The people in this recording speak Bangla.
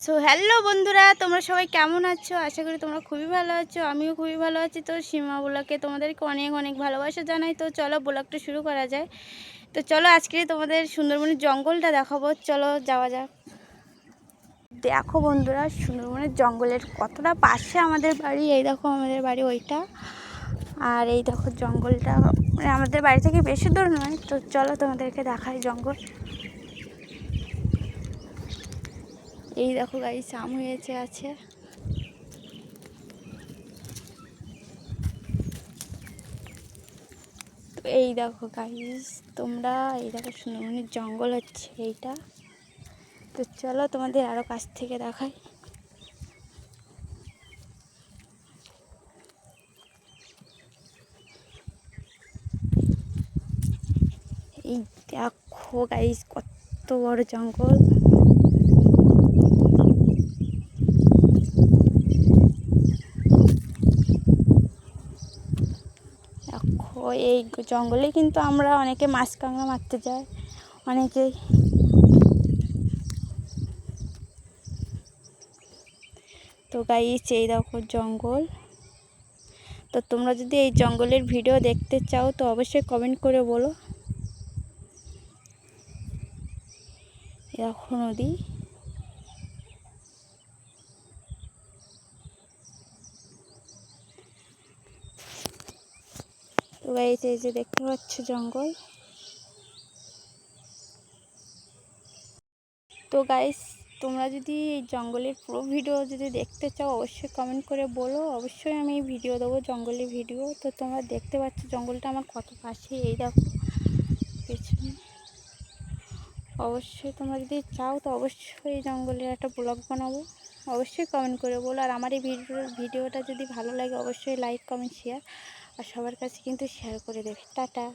সো হ্যালো বন্ধুরা, তোমরা সবাই কেমন আছো? আশা করি তোমরা খুবই ভালো আছো। আমিও খুবই ভালো আছি। তো সীমা ব্লগে তোমাদেরকে অনেক অনেক ভালোবাসা জানাই। তো চলো ব্লগটা শুরু করা যায়। তো চলো আজকে তোমাদের সুন্দরবনের জঙ্গলটা দেখাবো। চলো যাওয়া যাক। দেখো বন্ধুরা, সুন্দরবনের জঙ্গলের কতটা পাশে আমাদের বাড়ি। এই দেখো আমাদের বাড়ি ওইটা, আর এই দেখো জঙ্গলটা মানে আমাদের বাড়ি থেকে বেশি দূর নয়। তো চলো তোমাদেরকে দেখাই জঙ্গল। এই দেখো গাড়ি জাম হয়েছে আছে। তো এই দেখো গাইস, তোমরা এই দেখো সুন্দরবনের জঙ্গল হচ্ছে এইটা। তো চলো তোমাদের আরো কাছ থেকে দেখাই। এই দেখো গাইস, কত বড় জঙ্গল। দেখো এই জঙ্গলে কিন্তু আমরা অনেকে মাছ কাঁকড়া মারতে যাই, অনেকেই। তো গাইস এই দেখো জঙ্গল। তো তোমরা যদি এই জঙ্গলের ভিডিও দেখতে চাও তো অবশ্যই কমেন্ট করে বলো। দেখো নদী। তো গাইস এই যে দেখতে পাচ্ছ জঙ্গল। তো গাইস তোমরা যদি এই জঙ্গলের পুরো ভিডিও যদি দেখতে চাও অবশ্যই কমেন্ট করে বলো। অবশ্যই আমি ভিডিও দেবো, জঙ্গলের ভিডিও। তো তোমরা দেখতে পাচ্ছ জঙ্গলটা আমার কত পাশে। এই দেখো পেছনে। অবশ্যই তোমরা যদি চাও তো অবশ্যই এই জঙ্গলের একটা ব্লগ বানাবো। অবশ্যই কমেন্ট করে বলো। আর আমার এই ভিডিওটা যদি ভালো লাগে অবশ্যই লাইক কমেন্ট শেয়ার, আর সবার কাছে কিন্তু শেয়ার করে দেবে। টাটা।